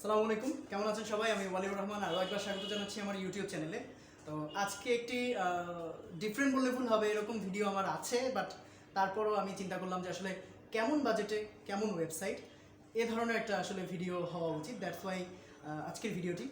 আসসালামু আলাইকুম, কেমন আছেন সবাই? আমি ওয়ালিউর রহমান আরও একবার স্বাগত জানাচ্ছি আমার ইউটিউব চ্যানেলে। তো আজকে একটি ডিফারেন্ট বললে ভুল হবে, এরকম ভিডিও আমার আছে, বাট তারপরও আমি চিন্তা করলাম যে আসলে কেমন বাজেটে কেমন ওয়েবসাইট, এ ধরনের একটা আসলে ভিডিও হওয়া উচিত। দ্যাটস ওয়াই আজকের ভিডিওটি।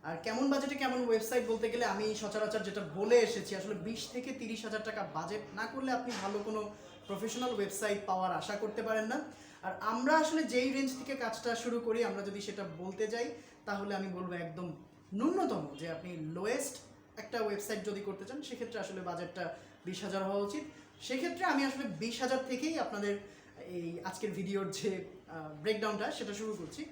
আর কেমন বাজেটে কেমন ওয়েবসাইট বলতে গেলে আমি সচরাচর যেটা বলে এসেছি, আসলে 20 থেকে 30 হাজার টাকা বাজেট না করলে আপনি ভালো কোনো প্রফেশনাল ওয়েবসাইট পাওয়ার আশা করতে পারেন না। আর আমরা আসলে যেই রেঞ্জ থেকে কাজটা শুরু করি, আমরা যদি সেটা বলতে যাই তাহলে আমি বলবো একদম ন্যূনতম যে আপনি লোয়েস্ট একটা ওয়েবসাইট যদি করতে চান সেক্ষেত্রে আসলে বাজেটটা 20,000 হওয়া উচিত। সেক্ষেত্রে আমি আসলে 20,000 থেকেই আপনাদের এই আজকের ভিডিওর যে ব্রেকডাউনটা সেটা শুরু করছি।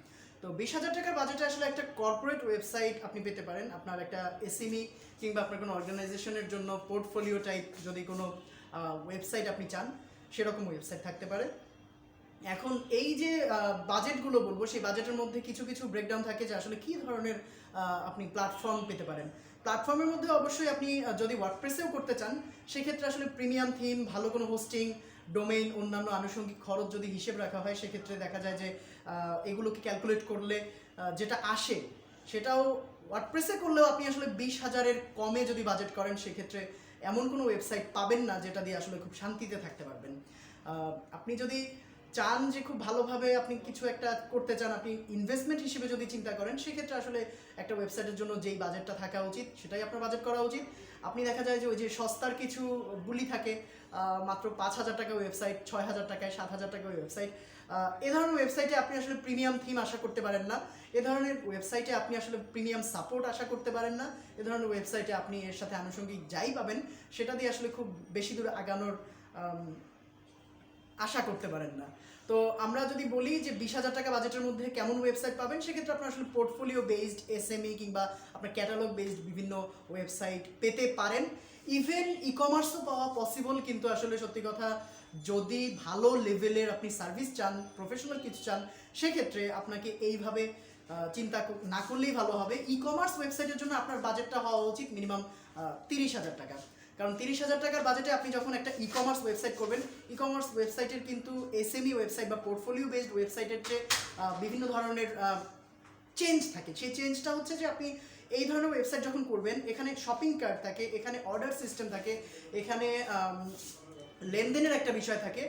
তো 20,000 টাকার বাজেটে আসলে একটা কর্পোরেট ওয়েবসাইট আপনি পেতে পারেন। আপনার একটা এসএমই কিংবা আপনার কোনো অর্গানাইজেশনের জন্য পোর্টফোলিও টাইপ যদি কোনো ওয়েবসাইট আপনি চান, সেরকম ওয়েবসাইট থাকতে পারে। এখন এই যে বাজেটগুলো বলবো, সেই বাজেটের মধ্যে কিছু কিছু ব্রেকডাউন থাকে যে আসলে কী ধরনের আপনি প্ল্যাটফর্ম পেতে পারেন। প্ল্যাটফর্মের মধ্যে অবশ্যই আপনি যদি ওয়ার্ডপ্রেসেও করতে চান সেক্ষেত্রে আসলে প্রিমিয়াম থিম, ভালো কোনো হোস্টিং, ডোমেইন, অন্যান্য আনুষঙ্গিক খরচ যদি হিসেব রাখা হয় সেক্ষেত্রে দেখা যায় যে এগুলোকে ক্যালকুলেট করলে যেটা আসে সেটাও ওয়ার্ডপ্রেসে করলেও আপনি আসলে 20,000-এর কমে যদি বাজেট করেন সেক্ষেত্রে এমন কোনো ওয়েবসাইট পাবেন না যেটা দিয়ে আসলে খুব শান্তিতে থাকতে পারবেন। আপনি যদি চান যে খুব ভালোভাবে আপনি কিছু একটা করতে চান, আপনি ইনভেস্টমেন্ট হিসেবে যদি চিন্তা করেন সেক্ষেত্রে আসলে একটা ওয়েবসাইটের জন্য যেই বাজেটটা থাকা উচিত সেটাই আপনার বাজেট করা উচিত। আপনি দেখা যায় যে ওই যে সস্তার কিছু বুলি থাকে, মাত্র 5,000 টাকা ওয়েবসাইট, 6,000 টাকায়, 7,000 টাকা ওয়েবসাইট, এ ধরনের ওয়েবসাইটে আপনি আসলে প্রিমিয়াম থিম আশা করতে পারেন না। এ ধরনের ওয়েবসাইটে আপনি আসলে প্রিমিয়াম সাপোর্ট আশা করতে পারেন না। এ ধরনের ওয়েবসাইটে আপনি এর সাথে আনুষঙ্গিক যাই পাবেন সেটা দিয়ে আসলে খুব বেশি দূর আগানোর আশা করতে পারেন না। তো আমরা যদি বলি যে 20,000 টাকা বাজেটের মধ্যে কেমন ওয়েবসাইট পাবেন, সেক্ষেত্রে আপনার আসলে পোর্টফোলিও বেসড এসএমই কিংবা আপনার ক্যাটালগ বেসড বিভিন্ন ওয়েবসাইট পেতে পারেন। ইভেন ই কমার্সও পাওয়া পসিবল, কিন্তু আসলে সত্যি কথা যদি ভালো লেভেলের আপনি সার্ভিস চান, প্রফেশনাল কিছু চান, সেক্ষেত্রে আপনাকে এইভাবে চিন্তা না করলেই ভালো হবে। ই কমার্স ওয়েবসাইটের জন্য আপনার বাজেটটা হওয়া উচিত মিনিমাম 30,000 টাকা। কারণ 30,000 টাকার বাজেটে আপনি যখন একটা ই কমার্স ওয়েবসাইট করবেন, ই কমার্স ওয়েবসাইটের কিন্তু এসএমই ওয়েবসাইট বা পোর্টফোলিও বেসড ওয়েবসাইটের যে বিভিন্ন ধরনের চেঞ্জ থাকে, সেই চেঞ্জটা হচ্ছে যে আপনি এই ধরনের ওয়েবসাইট যখন করবেন, এখানে শপিং কার্ট থাকে, এখানে অর্ডার সিস্টেম থাকে, এখানে লেনদেনের একটা বিষয় থাকে,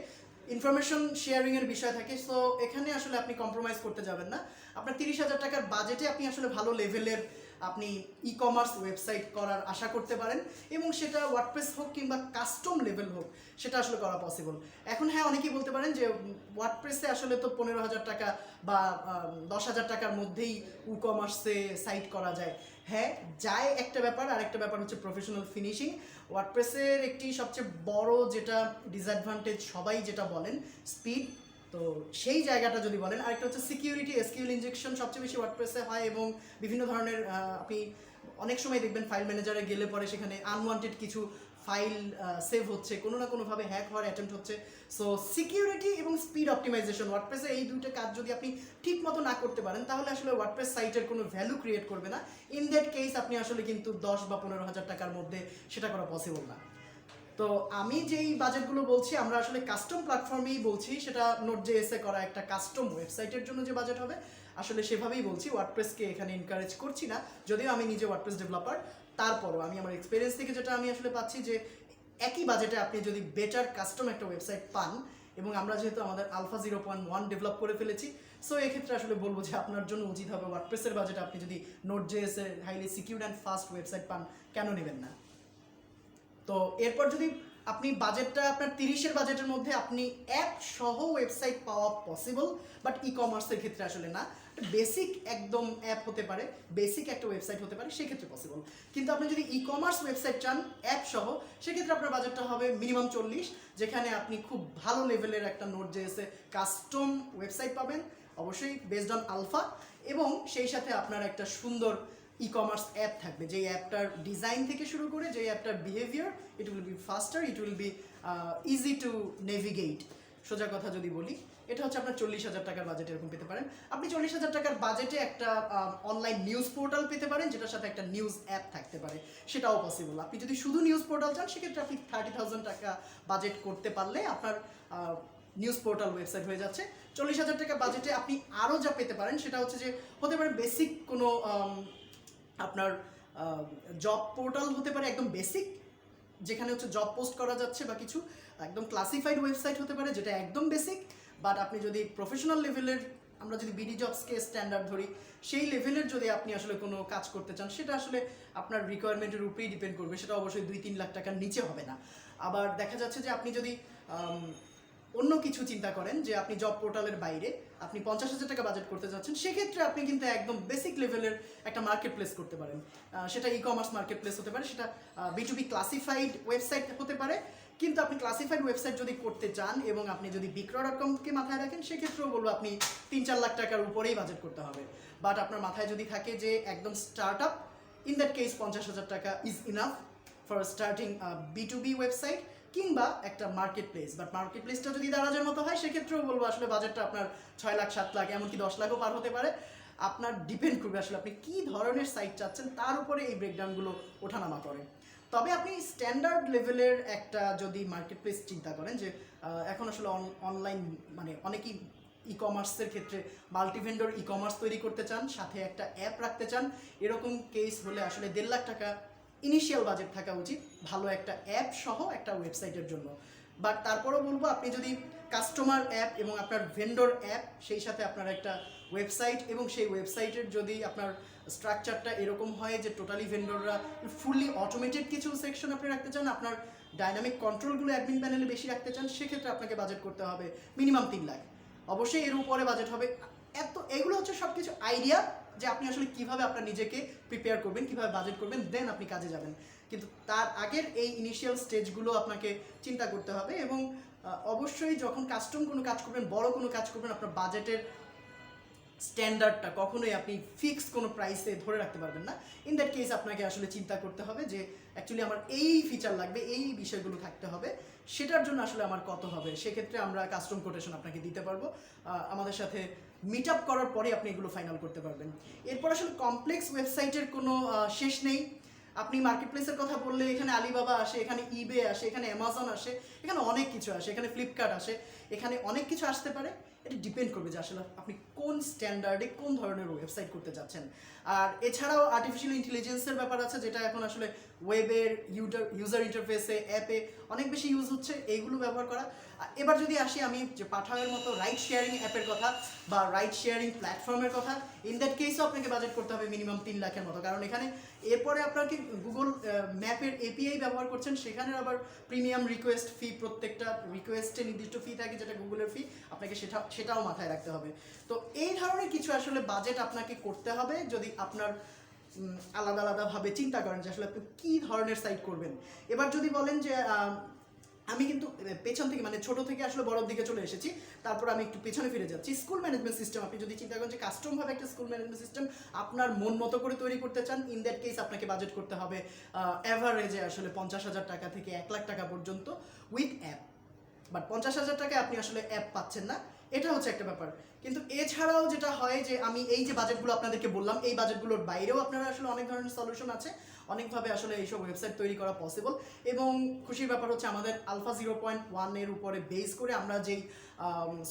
ইনফরমেশন শেয়ারিংয়ের বিষয় থাকে। সো এখানে আসলে আপনি কম্প্রোমাইজ করতে যাবেন না। আপনার 30,000 টাকার বাজেটে আপনি আসলে ভালো লেভেলের আপনি ই কমার্স ওয়েবসাইট করার আশা করতে পারেন, এবং সেটা ওয়ার্ডপ্রেস হোক কিংবা কাস্টম লেভেল হোক, সেটা আসলে করা পসিবল। এখন হ্যাঁ, অনেকেই বলতে পারেন যে ওয়ার্ডপ্রেসে আসলে তো 15,000 টাকা বা 10,000 টাকার মধ্যেই ই কমার্সে সাইট করা যায়। হ্যাঁ যায় একটা ব্যাপার, আর একটা ব্যাপার হচ্ছে প্রফেশনাল ফিনিশিং। ওয়ার্ডপ্রেসের একটি সবচেয়ে বড় যেটা ডিসঅ্যাডভান্টেজ সবাই যেটা বলেন, স্পিড। তো সেই জায়গাটা যদি বলেন, আরেকটা হচ্ছে সিকিউরিটি, এসকিউএল ইনজেকশন সবচেয়ে বেশি ওয়ার্ডপ্রেসে হয়, এবং বিভিন্ন ধরনের আপনি অনেক সময় দেখবেন ফাইল ম্যানেজারে গেলে পরে সেখানে আনওয়ান্টেড কিছু ফাইল সেভ হচ্ছে, কোনো না কোনোভাবে হ্যাক হওয়ার অ্যাটেম্প্ট হচ্ছে। সো সিকিউরিটি এবং স্পিড অপটিমাইজেশন, ওয়ার্ডপ্রেসে এই দুইটা কাজ যদি আপনি ঠিক মতো না করতে পারেন তাহলে আসলে ওয়ার্ডপ্রেস সাইটের কোনো ভ্যালু ক্রিয়েট করবে না। ইন দ্যাট কেস আপনি আসলে কিন্তু 10 বা 15,000 টাকার মধ্যে সেটা করা পসিবল না। তো আমি যেই বাজেটগুলো বলছি, আমরা আসলে কাস্টম প্ল্যাটফর্মেই বলছি, সেটা Node.JS এ করা একটা কাস্টম ওয়েবসাইটের জন্য যে বাজেট হবে আসলে সেভাবেই বলছি। ওয়ার্ডপ্রেসকে এখানে এনকারেজ করছি না, যদিও আমি নিজে ওয়ার্ডপ্রেস ডেভেলপার। তারপরও আমি আমার এক্সপিরিয়েন্স থেকে যেটা আমি আসলে পাচ্ছি যে একই বাজেটে আপনি যদি বেটার কাস্টম একটা ওয়েবসাইট পান, এবং আমরা যেহেতু আমাদের আলফা 0.1 ডেভেলপ করে ফেলেছি, সো এক্ষেত্রে আসলে বলবো যে আপনার জন্য উচিত হবে ওয়ার্ডপ্রেসের বাজেটে আপনি যদি Node.JS এর highly secured and fast website পান, কেন নেবেন না। তো এরপর যদি আপনি বাজেটটা আপনার 30-এর বাজেটের মধ্যে আপনি অ্যাপ সহ ওয়েবসাইট পাওয়া পসিবল, বাট ই কমার্সের ক্ষেত্রে আসলে না। বেসিক একদম অ্যাপ হতে পারে, বেসিক একটা ওয়েবসাইট হতে পারে, সেক্ষেত্রে পসিবল। কিন্তু আপনি যদি ই কমার্স ওয়েবসাইট চান অ্যাপ সহ, সেক্ষেত্রে আপনার বাজেটটা হবে মিনিমাম 40, যেখানে আপনি খুব ভালো লেভেলের একটা Node.js এ কাস্টম ওয়েবসাইট পাবেন, অবশ্যই বেসড অন আলফা, এবং সেই সাথে আপনার একটা সুন্দর ই কমার্স অ্যাপ থাকবে, যে অ্যাপটার ডিজাইন থেকে শুরু করে যে অ্যাপটার behaviour, it will be faster, it will be easy to navigate. সোজা কথা যদি বলি, এটা হচ্ছে আপনার 40,000 টাকার বাজেট এরকম পেতে পারেন। আপনি 40,000 টাকার বাজেটে একটা অনলাইন নিউজ পোর্টাল পেতে পারেন, যেটার সাথে একটা নিউজ অ্যাপ থাকতে পারে, সেটাও পসিবল। আপনি যদি শুধু নিউজ পোর্টাল চান সেক্ষেত্রে আপনি 30,000 টাকা বাজেট করতে পারলে আপনার নিউজ পোর্টাল ওয়েবসাইট হয়ে যাচ্ছে। 40,000 টাকা বাজেটে আপনি আরও যা পেতে পারেন সেটা হচ্ছে যে হতে পারে বেসিক কোনো আপনার জব পোর্টাল হতে পারে, একদম বেসিক, যেখানে হচ্ছে জব পোস্ট করা যাচ্ছে বা কিছু একদম ক্লাসিফাইড ওয়েবসাইট হতে পারে যেটা একদম বেসিক। বাট আপনি যদি প্রফেশনাল লেভেলের, আমরা যদি বিডি জবসকে স্ট্যান্ডার্ড ধরি, সেই লেভেলের যদি আপনি আসলে কোনো কাজ করতে চান সেটা আসলে আপনার রিকোয়ারমেন্টের উপরেই ডিপেন্ড করবে, সেটা অবশ্যই 2-3 লাখ টাকার নিচে হবে না। আবার দেখা যাচ্ছে যে আপনি যদি অন্য কিছু চিন্তা করেন যে আপনি জব পোর্টালের বাইরে আপনি 50,000 টাকা বাজেট করতে যাচ্ছেন, সেক্ষেত্রে আপনি কিন্তু একদম বেসিক লেভেলের একটা মার্কেট প্লেস করতে পারেন। সেটা ই কমার্স মার্কেট প্লেস হতে পারে, সেটা B2B ক্লাসিফাইড ওয়েবসাইট হতে পারে। কিন্তু আপনি ক্লাসিফাইড ওয়েবসাইট যদি করতে চান এবং আপনি যদি বিক্রয়.com-কে মাথায় রাখেন, সেক্ষেত্রেও বলবো আপনি 3-4 লাখ টাকার উপরেই বাজেট করতে হবে। বাট আপনার মাথায় যদি থাকে যে একদম start up, in that case 50,000 টাকা is enough for starting B2B website কিংবা একটা মার্কেট প্লেস। বাট মার্কেট প্লেসটা যদি দারাজের মতো হয়, সেক্ষেত্রেও বলবো আসলে বাজেটটা আপনার 6 লাখ 7 লাখ এমনকি 10 লাখও পার হতে পারে। আপনার ডিপেন্ড করবে আসলে আপনি কী ধরনের সাইট চাচ্ছেন, তার উপরে এই ব্রেকডাউনগুলো ওঠানামা করে। তবে আপনি স্ট্যান্ডার্ড লেভেলের একটা যদি মার্কেট প্লেস চিন্তা করেন, যে এখন আসলে অনলাইন মানে অনেকেই ই কমার্সের ক্ষেত্রে মাল্টিভেন্ডর ই কমার্স তৈরি করতে চান, সাথে একটা অ্যাপ রাখতে চান, এরকম কেস হলে আসলে 1.5 লাখ টাকা ইনিশিয়াল বাজেট থাকা উচিত ভালো একটা অ্যাপ সহ একটা ওয়েবসাইটের জন্য। বাট তারপরেও বলবো আপনি যদি কাস্টমার অ্যাপ এবং আপনার ভেন্ডর অ্যাপ, সেই সাথে আপনার একটা ওয়েবসাইট, এবং সেই ওয়েবসাইটের যদি আপনার স্ট্রাকচারটা এরকম হয় যে টোটালি ভেন্ডররা ফুললি অটোমেটেড কিছু সেকশন আপনি রাখতে চান, আপনার ডাইনামিক কন্ট্রোলগুলো অ্যাডমিন প্যানেলে বেশি রাখতে চান, সেক্ষেত্রে আপনাকে বাজেট করতে হবে মিনিমাম 3 লাখ। অবশ্যই এর উপরে বাজেট হবে। এগুলো হচ্ছে সব কিছু আইডিয়া যে আপনি আসলে কীভাবে আপনার নিজেকে প্রিপেয়ার করবেন, কীভাবে বাজেট করবেন, দেন আপনি কাজে যাবেন। কিন্তু তার আগের এই ইনিশিয়াল স্টেজগুলো আপনাকে চিন্তা করতে হবে। এবং অবশ্যই যখন কাস্টম কোনো কাজ করবেন, বড় কোনো কাজ করবেন, আপনার বাজেটের স্ট্যান্ডার্ডটা কখনোই আপনি ফিক্স কোনো প্রাইসে ধরে রাখতে পারবেন না। ইন দ্যাট কেস আপনাকে আসলে চিন্তা করতে হবে যে অ্যাকচুয়ালি আমার এই ফিচার লাগবে, এই বিষয়গুলো থাকতে হবে, সেটার জন্য আসলে আমার কত হবে। সেক্ষেত্রে আমরা কাস্টম কোটেশন আপনাকে দিতে পারবো। আমাদের সাথে মিট আপ করার পরে আপনি এগুলো ফাইনাল করতে পারবেন। এরপর আসলে কমপ্লেক্স ওয়েবসাইটের কোনো শেষ নেই। আপনি মার্কেট প্লেসের কথা বললে এখানে আলিবাবা আসে, এখানে ইবে আসে, এখানে অ্যামাজন আসে, এখানে অনেক কিছু আসে, এখানে ফ্লিপকার্ট আসে, এখানে অনেক কিছু আসতে পারে। এটা ডিপেন্ড করবে যে আসলে আপনি কোন স্ট্যান্ডার্ডে কোন ধরনের ওয়েবসাইট করতে যাচ্ছেন। আর এছাড়াও আর্টিফিশিয়াল ইন্টেলিজেন্সের ব্যাপার আছে, যেটা এখন আসলে ওয়েবের ইউজার ইন্টারফেসে, অ্যাপে অনেক বেশি ইউজ হচ্ছে, এইগুলো ব্যবহার করা। এবার যদি আসি আমি যে পাঠাওয়ের মতো রাইড শেয়ারিং অ্যাপের কথা বা রাইড শেয়ারিং প্ল্যাটফর্মের কথা, ইন দ্যাট কেসও আপনাকে বাজেট করতে হবে মিনিমাম 3 লাখের মতো। কারণ এখানে এরপরে আপনার কি গুগল ম্যাপের এপিআই ব্যবহার করছেন, সেখানে আবার প্রিমিয়াম রিকোয়েস্ট ফি, প্রত্যেকটা রিকোয়েস্টে নির্দিষ্ট ফি থাকে যেটা গুগলের ফি, আপনাকে সেটাও মাথায় রাখতে হবে। তো এই ধরনের কিছু আসলে বাজেট আপনাকে করতে হবে যদি আপনার আলাদা আলাদাভাবে চিন্তা করেন যে আসলে আপনি কী ধরনের সাইট করবেন। এবার যদি বলেন যে আমি কিন্তু পেছন থেকে মানে ছোট থেকে আসলে বড়র দিকে চলে এসেছি, তারপর আমি একটু পেছনে ফিরে যাচ্ছি। স্কুল ম্যানেজমেন্ট সিস্টেম আপনি যদি চিন্তা করেন যে কাস্টমভাবে একটা স্কুল ম্যানেজমেন্ট সিস্টেম আপনার মন মতো করে তৈরি করতে চান, ইন দ্যাট কেস আপনাকে বাজেট করতে হবে অ্যাভারেজে আসলে 50,000 টাকা থেকে 1 লাখ টাকা পর্যন্ত উইথ অ্যাপ। বাট 50,000 টাকায় আপনি আসলে অ্যাপ পাচ্ছেন না, এটা হচ্ছে একটা ব্যাপার। কিন্তু এছাড়াও যেটা হয় যে আমি এই যে বাজেটগুলো আপনাদেরকে বললাম, এই বাজেটগুলোর বাইরেও আপনারা আসলে অনেক ধরনের সলিউশন আছে, অনেকভাবে আসলে এইসব ওয়েবসাইট তৈরি করা পসিবল। এবং খুশির ব্যাপার হচ্ছে আমাদের আলফা 0.1 এর উপরে বেস করে আমরা যেই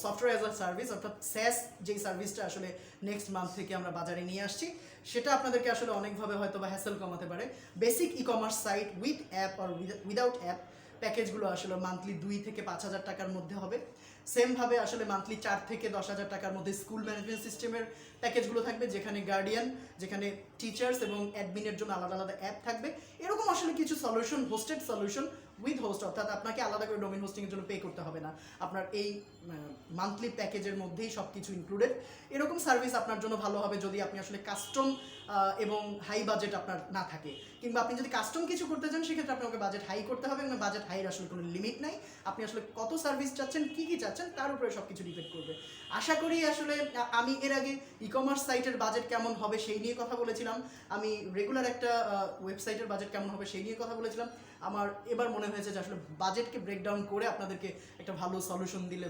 সফটওয়্যার অ্যাজ আ সার্ভিস অর্থাৎ স্যাস যেই সার্ভিসটা আসলে নেক্সট মান্থ থেকে আমরা বাজারে নিয়ে আসছি, সেটা আপনাদেরকে আসলে অনেকভাবে হয়তো বা হ্যাসেল কমাতে পারে। Basic e commerce site with app আর উইদাউট অ্যাপ প্যাকেজগুলো আসলে মান্থলি 2 থেকে 5,000 টাকার মধ্যে হবে। সেমভাবে আসলে মান্থলি 4 থেকে 10,000 টাকার মধ্যে স্কুল ম্যানেজমেন্ট সিস্টেমের প্যাকেজগুলো থাকবে, যেখানে গার্ডিয়ান, যেখানে টিচার্স এবং অ্যাডমিনের জন্য আলাদা আলাদা অ্যাপ থাকবে। এরকম আসলে কিছু solution, hosted solution with host, অর্থাৎ আপনাকে আলাদা করে ডোমেইন হোস্টিংয়ের জন্য পে করতে হবে না, আপনার এই মান্থলি প্যাকেজের মধ্যেই সব কিছু ইনক্লুডেড। এরকম সার্ভিস আপনার জন্য ভালো হবে যদি আপনি আসলে কাস্টম এবং হাই বাজেট আপনার না থাকে, কিংবা আপনি যদি কাস্টম কিছু করতে চান সেক্ষেত্রে আপনাকে বাজেট হাই করতে হবে, এবং বাজেট হাইয়ের আসলে কোনো লিমিট নাই। আপনি আসলে কত সার্ভিস চাচ্ছেন, কী কী চাচ্ছেন, তার উপরে সব কিছু ডিপেন্ড করবে। আশা করি আসলে আমি এর আগে ই কমার্স সাইটের বাজেট কেমন হবে সেই নিয়ে কথা বলেছিলাম, আমি রেগুলার একটা ওয়েবসাইটের বাজেট কেমন হবে সেই নিয়ে কথা বলেছিলাম। আমার এবার মনে হয়েছে যে আসলে বাজেটকে ব্রেকডাউন করে আপনাদেরকে একটা ভালো সলিউশন দিলে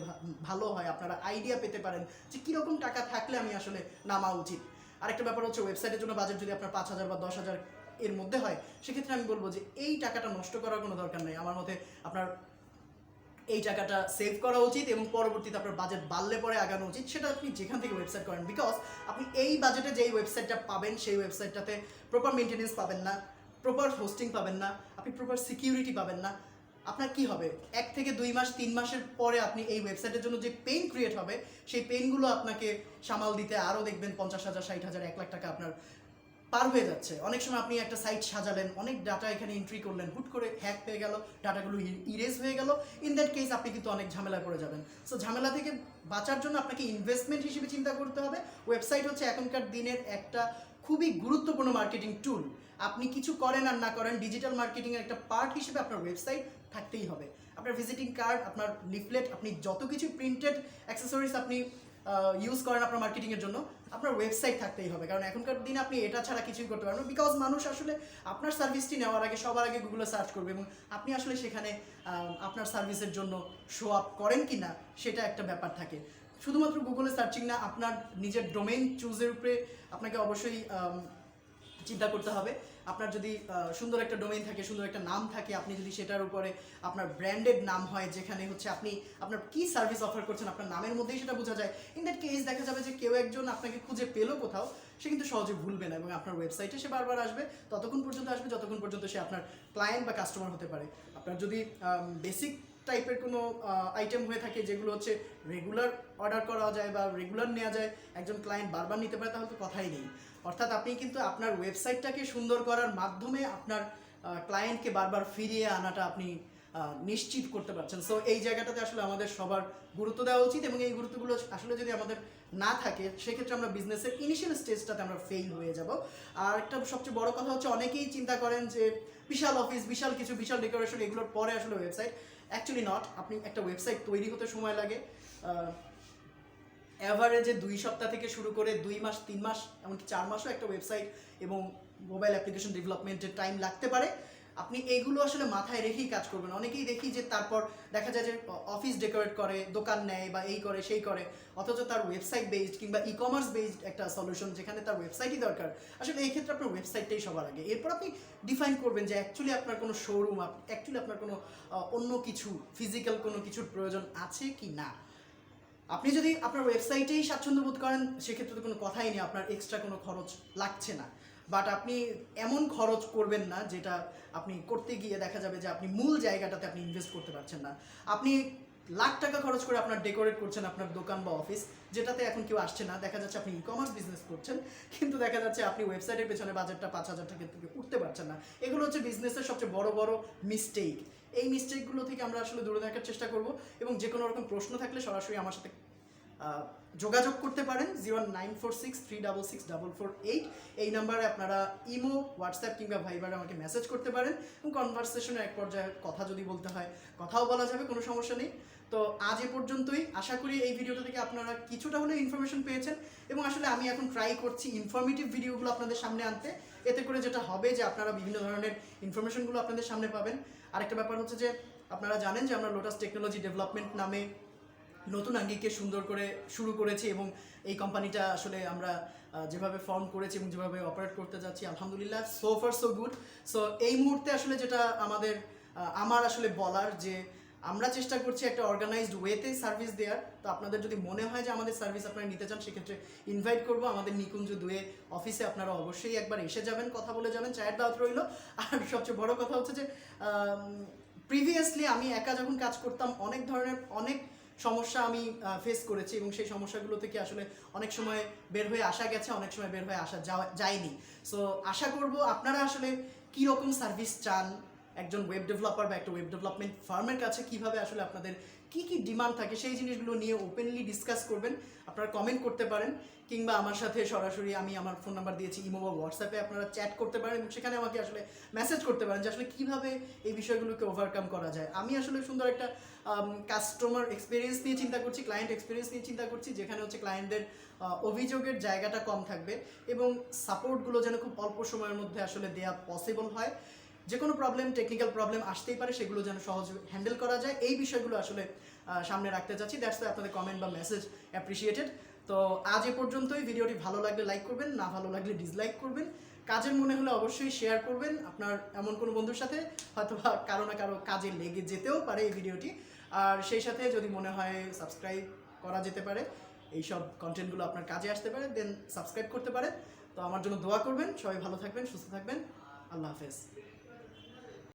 ভালো হয়, আপনারা আইডিয়া পেতে পারেন যে কীরকম টাকা থাকলে আমি আসলে নামা উচিত। আরেকটা ব্যাপার হচ্ছে ওয়েবসাইটের জন্য বাজেট যদি আপনার 5,000 বা 10,000 এর মধ্যে হয়, সেক্ষেত্রে আমি বলবো যে এই টাকাটা নষ্ট করার কোনো দরকার নেই। আমার মতে আপনার এই টাকাটা সেভ করা উচিত এবং পরবর্তীতে আপনার বাজেট বাড়লে পরে আগানো উচিত, সেটা আপনি যেখান থেকে ওয়েবসাইট করেন। বিকজ আপনি এই বাজেটে যেই ওয়েবসাইটটা পাবেন সেই ওয়েবসাইটটাতে প্রপার মেনটেনেন্স পাবেন না, প্রপার হোস্টিং পাবেন না, আপনি প্রপার সিকিউরিটি পাবেন না। আপনার কি হবে, 1 থেকে 2 মাস 3 মাসের পরে আপনি এই ওয়েবসাইটের জন্য যে পেইন ক্রিয়েট হবে সেই পেইনগুলো আপনাকে সামাল দিতে আরও দেখবেন 50,000, 60,000, 1 লাখ টাকা আপনার পার হয়ে যাচ্ছে। অনেক সময় আপনি একটা সাইট সাজালেন, অনেক ডাটা এখানে এন্ট্রি করলেন, হুট করে হ্যাক হয়ে গেল, ডাটাগুলো ইরেজ হয়ে গেল। ইন দ্যাট কেস আপনি কিন্তু অনেক ঝামেলায় পড়ে যাবেন। সো ঝামেলা থেকে বাঁচার জন্য আপনাকে ইনভেস্টমেন্ট হিসেবে চিন্তা করতে হবে। ওয়েবসাইট হচ্ছে এখনকার দিনের একটা খুবই গুরুত্বপূর্ণ মার্কেটিং টুল। আপনি কিছু করেন আর না করেন, ডিজিটাল মার্কেটিংয়ের একটা পার্ট হিসেবে আপনার ওয়েবসাইট থাকতেই হবে। আপনার ভিজিটিং কার্ড, আপনার লিফলেট, আপনি যত কিছু প্রিন্টেড অ্যাক্সেসরিজ আপনি ইউজ করেন আপনার মার্কেটিংয়ের জন্য, আপনার ওয়েবসাইট থাকতেই হবে। কারণ এখনকার দিনে আপনি এটা ছাড়া কিছুই করতে পারবেন না। বিকজ মানুষ আসলে আপনার সার্ভিসটি নেওয়ার আগে সবার আগে গুগলে সার্চ করবে এবং আপনি আসলে সেখানে আপনার সার্ভিসের জন্য শো আপ করেন কি না সেটা একটা ব্যাপার থাকে। শুধুমাত্র গুগলে সার্চিং না, আপনার নিজের ডোমেইন চুজের উপরে আপনাকে অবশ্যই চিন্তা করতে হবে। আপনার যদি সুন্দর একটা ডোমেইন থাকে, সুন্দর একটা নাম থাকে, আপনি যদি সেটার উপরে আপনার ব্র্যান্ডেড নাম হয়, যেখানে হচ্ছে আপনি আপনার কি সার্ভিস অফার করছেন আপনার নামের মধ্যেই সেটা বোঝা যায়। ইন দ্যাট কেস দেখা যাবে যে কেউ একজন আপনাকে খুঁজে পেলো কোথাও, সে কিন্তু সহজে ভুলবে না এবং আপনার ওয়েবসাইটে সে বারবার আসবে, ততক্ষণ পর্যন্ত আসবে যতক্ষণ পর্যন্ত সে আপনার ক্লায়েন্ট বা কাস্টমার হতে পারে। আপনার যদি বেসিক টাইপের কোনো আইটেম হয়ে থাকে যেগুলো হচ্ছে রেগুলার অর্ডার করা যায় বা রেগুলার নেওয়া যায়, একজন ক্লায়েন্ট বারবার নিতে পারে, তাহলে তো কথাই নেই। অর্থাৎ আপনি কিন্তু আপনার ওয়েবসাইটটাকে সুন্দর করার মাধ্যমে আপনার ক্লায়েন্টকে বারবার ফিরিয়ে আনাটা আপনি নিশ্চিত করতে পারছেন। সো এই জায়গাটাতে আসলে আমাদের সবার গুরুত্ব দেওয়া উচিত এবং এই গুরুত্বগুলো আসলে যদি আমাদের না থাকে সেক্ষেত্রে আমরা বিজনেসের ইনিশিয়াল স্টেজটাতে আমরা ফেল হয়ে যাব। আর একটা সবচেয়ে বড় কথা হচ্ছে, অনেকেই চিন্তা করেন যে বিশাল অফিস, বিশাল কিছু, বিশাল ডেকোরেশন, এগুলোর পরে আসলে ওয়েবসাইট। Actually not. আপনি একটা ওয়েবসাইট তৈরি হতে সময় লাগে অ্যাভারেজে 2 সপ্তাহ থেকে শুরু করে 2 মাস, 3 মাস, এমনকি 4 মাসও একটা ওয়েবসাইট এবং মোবাইল অ্যাপ্লিকেশন ডেভেলপমেন্টের টাইম লাগতে পারে। আপনি এইগুলো আসলে মাথায় রেখেই কাজ করবেন। অনেকেই দেখি যে তারপর দেখা যায় যে অফিস ডেকোরেট করে, দোকান নেয় বা এই করে সেই করে, অথচ তার ওয়েবসাইট বেসড কিংবা ই কমার্স বেসড একটা সলিউশন যেখানে তার ওয়েবসাইটই দরকার। আসলে এই ক্ষেত্রে আপনার ওয়েবসাইটটাই সবার আগে। এরপর আপনি ডিফাইন করবেন যে অ্যাকচুয়ালি আপনার কোনো শোরুম, অ্যাকচুয়ালি আপনার কোনো অন্য কিছু ফিজিক্যাল কোনো কিছুর প্রয়োজন আছে কি না। আপনি যদি আপনার ওয়েবসাইটেই স্বাচ্ছন্দ্য বোধ করেন সেক্ষেত্রে তো কোনো কথাই নেই, আপনার এক্সট্রা কোনো খরচ লাগছে না। বাট আপনি এমন খরচ করবেন না যেটা আপনি করতে গিয়ে দেখা যাবে যে আপনি মূল জায়গাটাতে আপনি ইনভেস্ট করতে পারছেন না। আপনি লাখ টাকা খরচ করে আপনার ডেকোরেট করছেন আপনার দোকান বা অফিস, যেটাতে এখন কেউ আসছে না। দেখা যাচ্ছে আপনি ই কমার্স বিজনেস করছেন, কিন্তু দেখা যাচ্ছে আপনি ওয়েবসাইটের পেছনে বাজেটটা 5,000 টাকা থেকে উঠতে পারছেন না। এগুলো হচ্ছে বিজনেসের সবচেয়ে বড় বড় মিস্টেক। এই মিস্টেকগুলো থেকে আমরা আসলে দূরে থাকার চেষ্টা করব এবং যে কোনো রকম প্রশ্ন থাকলে সরাসরি আমার সাথে যোগাযোগ করতে পারেন 09463664448। এই নাম্বারে আপনারা ইমো, হোয়াটসঅ্যাপ কিংবা ভাইবারে আমাকে মেসেজ করতে পারেন এবং কনভারসেশনের এক পর্যায়ে কথা যদি বলতে হয় কথাও বলা যাবে, কোনো সমস্যা নেই। তো আজ এ পর্যন্তই। আশা করি এই ভিডিওটা থেকে আপনারা কিছুটা হলেও ইনফরমেশন পেয়েছেন এবং আসলে আমি এখন ট্রাই করছি ইনফরমেটিভ ভিডিওগুলো আপনাদের সামনে আনতে। এতে করে যেটা হবে যে আপনারা বিভিন্ন ধরনের ইনফরমেশনগুলো আপনাদের সামনে পাবেন। আরেকটা ব্যাপার হচ্ছে যে আপনারা জানেন যে আমরা লোটাস টেকনোলজি ডেভেলপমেন্ট নামে নতুন আঙ্গিকে সুন্দর করে শুরু করেছি এবং এই কোম্পানিটা আসলে আমরা যেভাবে ফর্ম করেছি এবং যেভাবে অপারেট করতে যাচ্ছি, আলহামদুলিল্লাহ so far so good. So এই মুহূর্তে আসলে যেটা আমার আসলে বলার যে আমরা চেষ্টা করছি একটা অর্গানাইজড ওয়েতে সার্ভিস দেওয়ার। তো আপনাদের যদি মনে হয় যে আমাদের সার্ভিস আপনারা নিতে চান সেক্ষেত্রে ইনভাইট করবো আমাদের নিকুঞ্জ 2 অফিসে। আপনারা অবশ্যই একবার এসে যাবেন, কথা বলে যাবেন, চায়ের দাওয়াত রইল। আর সবচেয়ে বড় কথা হচ্ছে যে প্রিভিয়াসলি আমি একা যখন কাজ করতাম অনেক সমস্যা আমি ফেস করেছি এবং সেই সমস্যাগুলো থেকে আসলে অনেক সময় বের হয়ে আসা গেছে, অনেক সময় বের হয়ে আসা যায়নি। সো আশা করব আপনারা আসলে কী রকম সার্ভিস চান, একজন ওয়েব ডেভেলপার বা একটা ওয়েব ডেভেলপমেন্ট ফার্মের কাছে কীভাবে আসলে আপনাদের কী কী ডিমান্ড থাকে সেই জিনিসগুলো নিয়ে ওপেনলি ডিসকাস করবেন। আপনারা কমেন্ট করতে পারেন কিংবা আমার সাথে সরাসরি, আমি আমার ফোন নাম্বার দিয়েছি, ইমো বা হোয়াটসঅ্যাপে আপনারা চ্যাট করতে পারেন এবং সেখানে আমাকে আসলে মেসেজ করতে পারেন যে আসলে কীভাবে এই বিষয়গুলোকে ওভারকাম করা যায়। আমি আসলে সুন্দর একটা কাস্টমার এক্সপিরিয়েন্স নিয়ে চিন্তা করছি, ক্লায়েন্ট এক্সপিরিয়েন্স নিয়ে চিন্তা করছি, যেখানে হচ্ছে ক্লায়েন্টদের অভিযোগের জায়গাটা কম থাকবে এবং সাপোর্টগুলো যেন খুব অল্প সময়ের মধ্যে আসলে দেওয়া পসিবল হয়। যে কোনো প্রবলেম, টেকনিক্যাল প্রবলেম আসতেই পারে, সেগুলো যেন সহজে হ্যান্ডেল করা যায়, এই বিষয়গুলো আসলে সামনে রাখতে চাচ্ছি। দ্যাটস ওয়াই আপনাদের কমেন্ট বা মেসেজ অ্যাপ্রিসিয়েটেড। তো আজ এ পর্যন্তই। ভিডিওটি ভালো লাগলে লাইক করবেন, না ভালো লাগলে ডিসলাইক করবেন। কাজের মনে হলে অবশ্যই শেয়ার করবেন আপনার এমন কোনো বন্ধুর সাথে, হয়তো কারো না কারো কাজে লেগে যেতেও পারে এই ভিডিওটি। আর সেই সাথে যদি মনে হয় সাবস্ক্রাইব করা যেতে পারে, এইসব কন্টেন্টগুলো আপনার কাজে আসতে পারে, দেন সাবস্ক্রাইব করতে পারেন। তো আমার জন্য দোয়া করবেন, সবাই ভালো থাকবেন, সুস্থ থাকবেন, আল্লাহ হাফেজ।